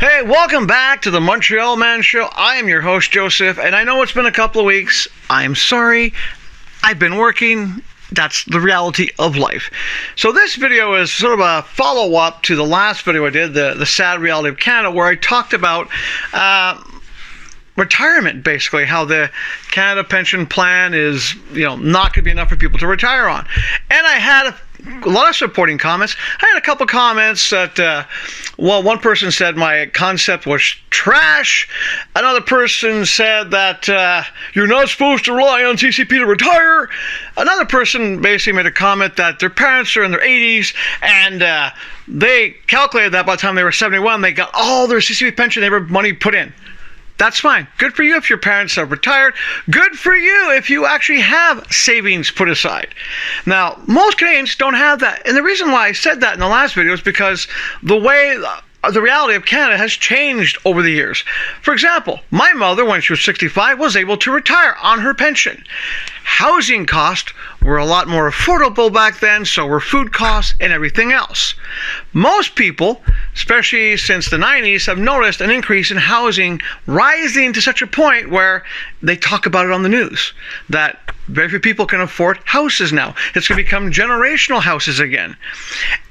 Hey, welcome back to the Montreal Man Show. I am your host, Joseph, and I know it's been a couple of weeks. I'm sorry. I've been working. That's the reality of life. So this video is sort of a follow-up to the last video I did, the sad reality of Canada, where I talked about retirement, basically, how the Canada pension plan is, not going to be enough for people to retire on. And I had a lot of supporting comments. I had a couple comments that, one person said my concept was trash. Another person said that you're not supposed to rely on CCP to retire. Another person basically made a comment that their parents are in their 80s and they calculated that by the time they were 71, they got all their CCP pension, they were money put in. That's fine. Good for you if your parents have retired. Good for you if you actually have savings put aside. Now, most Canadians don't have that. And the reason why I said that in the last video is because the reality of Canada has changed over the years. For example, my mother, when she was 65, was able to retire on her pension. Housing costs were a lot more affordable back then, so were food costs and everything else. Most people, especially since the 90s, have noticed an increase in housing rising to such a point where they talk about it on the news, that very few people can afford houses now. It's going to become generational houses again.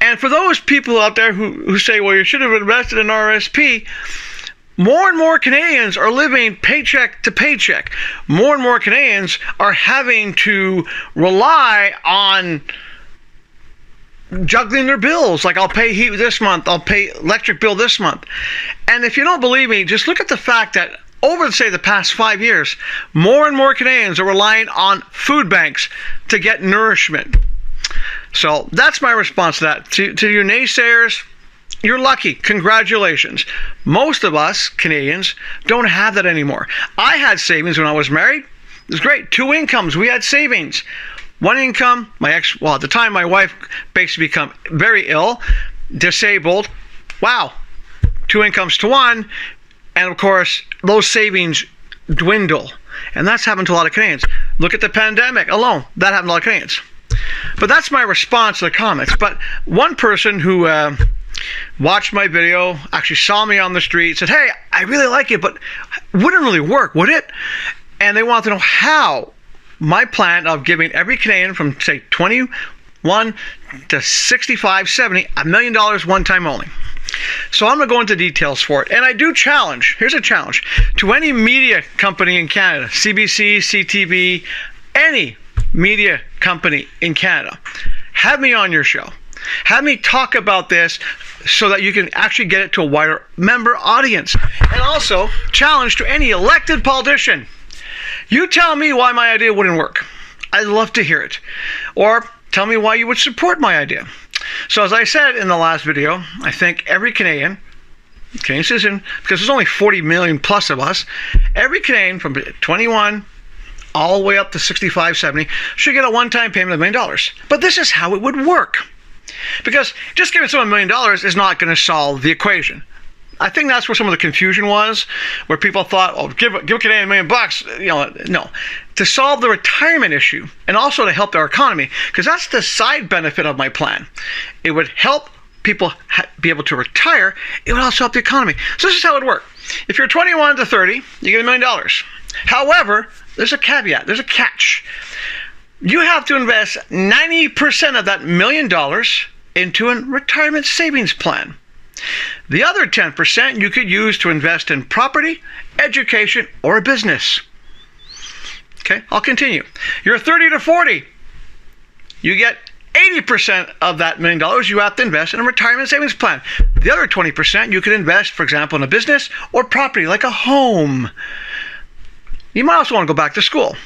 And for those people out there who say, well, you should have invested in RSP, more and more Canadians are living paycheck to paycheck. More and more Canadians are having to rely on juggling their bills. Like, I'll pay heat this month, I'll pay electric bill this month. And if you don't believe me, just look at the fact that over, say, the past 5 years, more and more Canadians are relying on food banks to get nourishment. So that's my response to that. To you naysayers, you're lucky. Congratulations. Most of us Canadians don't have that anymore. I had savings when I was married. It was great. 2 incomes. We had savings. 1 income. At the time, my wife basically became very ill, disabled. Wow. 2 incomes to 1. And of course, those savings dwindle. And that's happened to a lot of Canadians. Look at the pandemic alone. That happened to a lot of Canadians. But that's my response to the comments. But one person who watched my video, actually saw me on the street, said, hey, I really like it, but it wouldn't really work, would it? And they want to know how my plan of giving every Canadian from, say, 21 to 65, 70, $1 million one time only. So I'm going to go into details for it. And I do challenge, here's a challenge, to any media company in Canada, CBC, CTV, any media company in Canada, have me on your show. Have me talk about this so that you can actually get it to a wider member audience. And also, challenge to any elected politician. You tell me why my idea wouldn't work. I'd love to hear it. Or tell me why you would support my idea. So as I said in the last video, I think every Canadian citizen, because there's only 40 million plus of us, every Canadian from 21 all the way up to 65, 70 should get a one-time payment of $1 million. But this is how it would work. Because just giving someone $1 million is not going to solve the equation. I think that's where some of the confusion was, where people thought, oh, give a Canadian $1 million. No. To solve the retirement issue, and also to help our economy, because that's the side benefit of my plan. It would help people be able to retire. It would also help the economy. So this is how it would work. If you're 21 to 30, you get $1 million. However, there's a caveat. There's a catch. You have to invest 90% of that $1 million into a retirement savings plan. The other 10% you could use to invest in property, education, or a business. Okay, I'll continue. You're 30 to 40. You get 80% of that $1 million you have to invest in a retirement savings plan. The other 20% you could invest, for example, in a business or property like a home. You might also want to go back to school.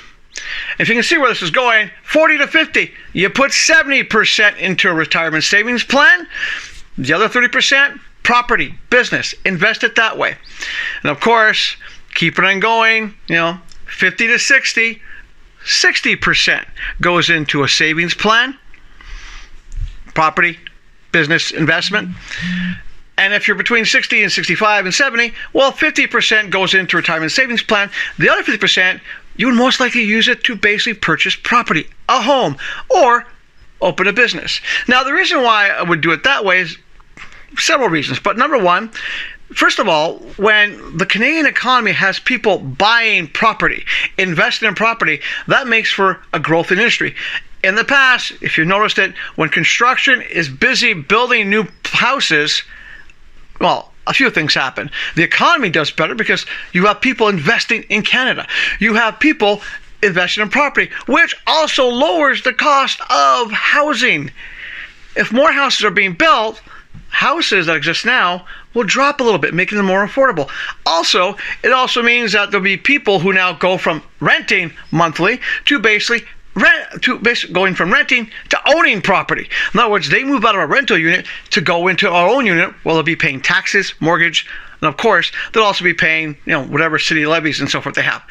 If you can see where this is going, 40 to 50, you put 70% into a retirement savings plan. The other 30%, property, business, invest it that way. And of course, keep it on going, 50 to 60, 60% goes into a savings plan, property, business, investment. And if you're between 60 and 65 and 70, well, 50% goes into retirement savings plan. The other 50%, you would most likely use it to basically purchase property, a home, or open a business. Now, the reason why I would do it that way is several reasons. But number one, First of all, when the Canadian economy has people buying property, investing in property, that makes for a growth in industry. In the past, if you've noticed it, when construction is busy building new houses, well, a few things happen. The economy does better because you have people investing in Canada. You have people investing in property, which also lowers the cost of housing. If more houses are being built, houses that exist now will drop a little bit, making them more affordable. Also, it also means that there'll be people who now go from renting monthly to basically going from renting to owning property. In other words, they move out of a rental unit to go into our own unit, where they'll be paying taxes, mortgage, and of course, they'll also be paying, whatever city levies and so forth they have.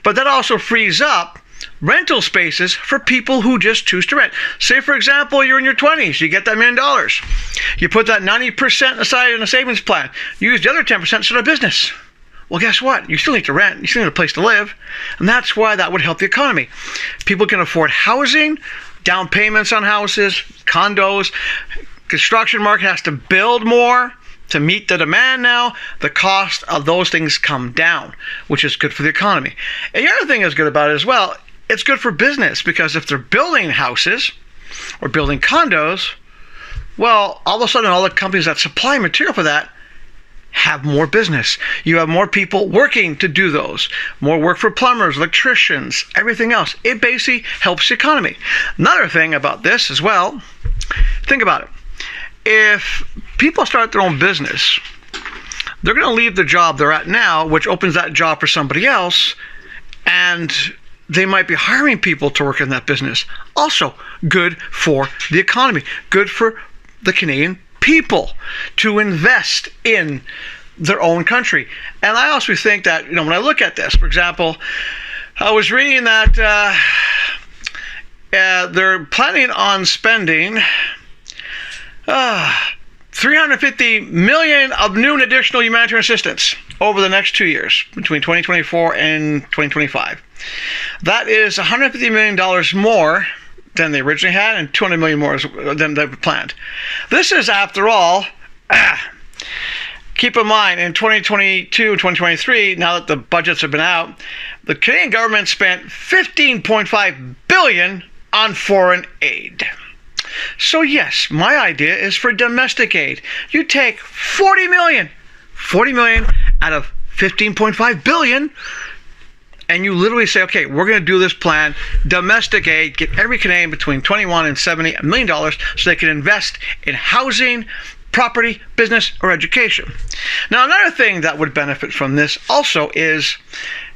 But that also frees up rental spaces for people who just choose to rent. Say, for example, you're in your 20s, you get that $1 million. You put that 90% aside in a savings plan. You use the other 10% to start a business. Well, guess what? You still need to rent. You still need a place to live. And that's why that would help the economy. People can afford housing, down payments on houses, condos. Construction market has to build more to meet the demand now. The cost of those things come down, which is good for the economy. And the other thing that's good about it as well, it's good for business, because if they're building houses or building condos, well, all of a sudden all the companies that supply material for that have more business. You have more people working to do those. More work for plumbers, electricians, everything else. It basically helps the economy. Another thing about this as well, think about it. If people start their own business, they're going to leave the job they're at now, which opens that job for somebody else, and they might be hiring people to work in that business. Also, good for the economy. Good for the Canadian people to invest in their own country. And I also think that, when I look at this, for example, I was reading that they're planning on spending $350 million of new and additional humanitarian assistance over the next 2 years, between 2024 and 2025. That is $150 million more than they originally had, and $200 million more than they planned. This is, after all, keep in mind, in 2022 and 2023, now that the budgets have been out, the Canadian government spent $15.5 billion on foreign aid. So yes, my idea is for domestic aid. You take $40 million out of $15.5 billion, and you literally say, okay, we're going to do this plan, domestic aid, get every Canadian between 21 and 70 $1 million so they can invest in housing, property, business, or education. Now, another thing that would benefit from this also is,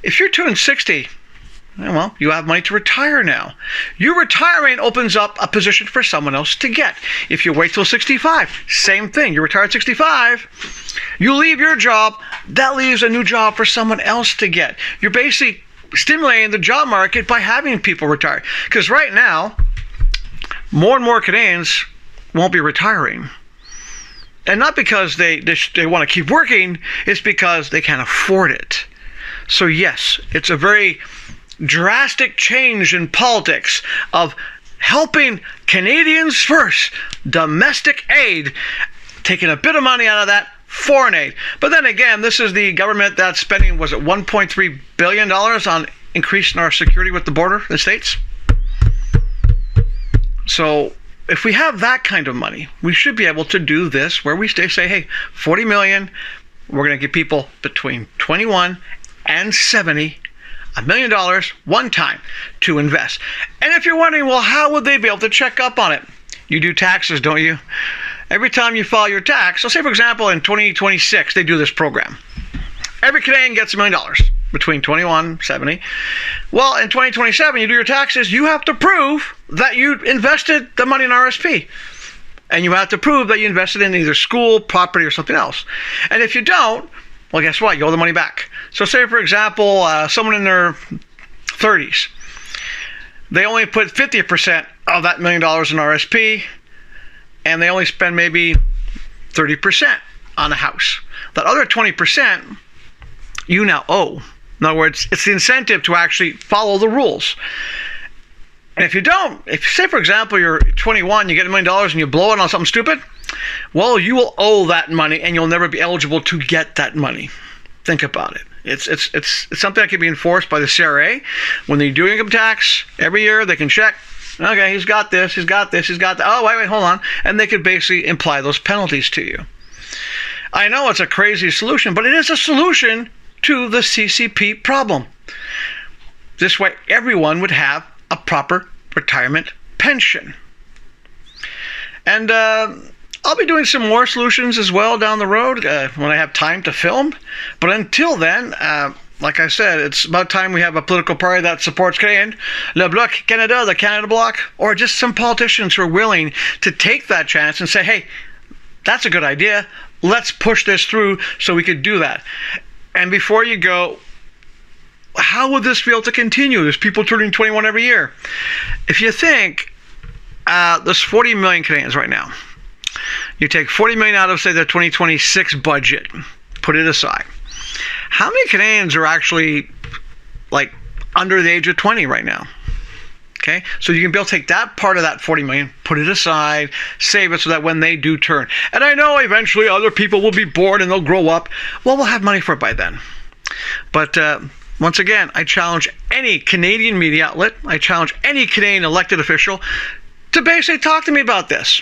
if you're turning 60, well, you have money to retire now. You retiring opens up a position for someone else to get. If you wait till 65, same thing. You retire at 65, you leave your job, that leaves a new job for someone else to get. You're basically stimulating the job market by having people retire. Because right now, more and more Canadians won't be retiring. And not because they want to keep working, it's because they can't afford it. So yes, it's a very drastic change in politics of helping Canadians first, domestic aid, taking a bit of money out of that, foreign aid. But then again, this is the government that's spending, was it $1.3 billion on increasing our security with the border, the states? So if we have that kind of money, we should be able to do this where we say, hey, $40 million, we're going to give people between 21 and 70 $1 million one time to invest. And if you're wondering, well, how would they be able to check up on it? You do taxes, don't you? Every time you file your tax, so say for example in 2026 they do this program. Every Canadian gets $1 million between 21 and 70. Well, in 2027 you do your taxes, you have to prove that you invested the money in RSP. And you have to prove that you invested in either school, property, or something else. And if you don't, well, guess what? You owe the money back. So say, for example, someone in their 30s, they only put 50% of that $1 million in RSP, and they only spend maybe 30% on a house. That other 20%, you now owe. In other words, it's the incentive to actually follow the rules. And if you don't, if say, for example, you're 21, you get $1 million and you blow it on something stupid, well, you will owe that money and you'll never be eligible to get that money. Think about it. It's something that can be enforced by the CRA. When they do income tax, every year they can check, okay, he's got this, he's got this, he's got that. Oh, wait, hold on. And they could basically imply those penalties to you. I know it's a crazy solution, but it is a solution to the CCP problem. This way, everyone would have a proper retirement pension. And I'll be doing some more solutions as well down the road when I have time to film. But until then, like I said, it's about time we have a political party that supports Canadian, Le Bloc Canada, the Canada Bloc, or just some politicians who are willing to take that chance and say, hey, that's a good idea. Let's push this through so we could do that. And before you go, how would this be able to continue? There's people turning 21 every year. If you think there's 40 million Canadians right now. You take 40 million out of, say, the 2026 budget, put it aside. How many Canadians are actually, like, under the age of 20 right now? Okay, so you can be able to take that part of that 40 million, put it aside, save it so that when they do turn. And I know eventually other people will be bored and they'll grow up. Well, we'll have money for it by then. But once again, I challenge any Canadian media outlet, I challenge any Canadian elected official to basically talk to me about this.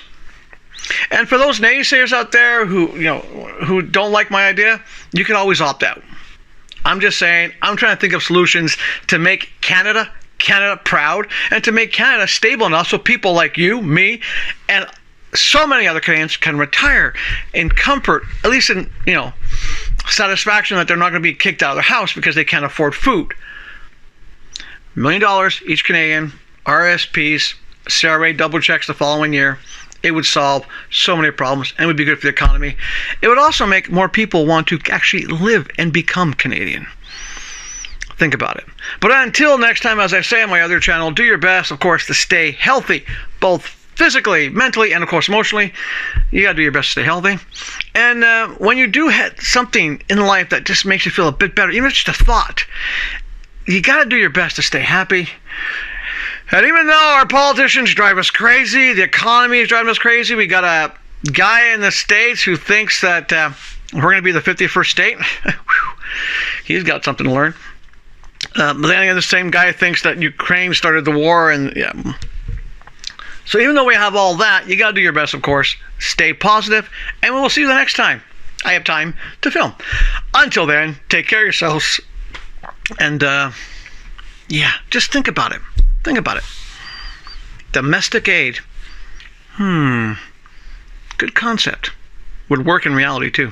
And for those naysayers out there who don't like my idea, you can always opt out. I'm just saying, I'm trying to think of solutions to make Canada proud and to make Canada stable enough so people like you, me, and so many other Canadians can retire in comfort, at least in, satisfaction that they're not going to be kicked out of their house because they can't afford food. $1 million each Canadian, RSPs, CRA double checks the following year. It would solve so many problems and would be good for the economy. It would also make more people want to actually live and become Canadian. Think about it. But until next time, as I say on my other channel, do your best, of course, to stay healthy, both physically, mentally, and of course emotionally. You got to do your best to stay healthy. And when you do hit something in life that just makes you feel a bit better, even if it's just a thought, you got to do your best to stay happy. And even though our politicians drive us crazy, the economy is driving us crazy, we got a guy in the States who thinks that we're going to be the 51st state. He's got something to learn. But then again, the same guy thinks that Ukraine started the war. And yeah. So even though we have all that, you got to do your best, of course. Stay positive, and we will see you the next time I have time to film. Until then, take care of yourselves. And just think about it. Think about it. Domestic aid. Good concept. Would work in reality too.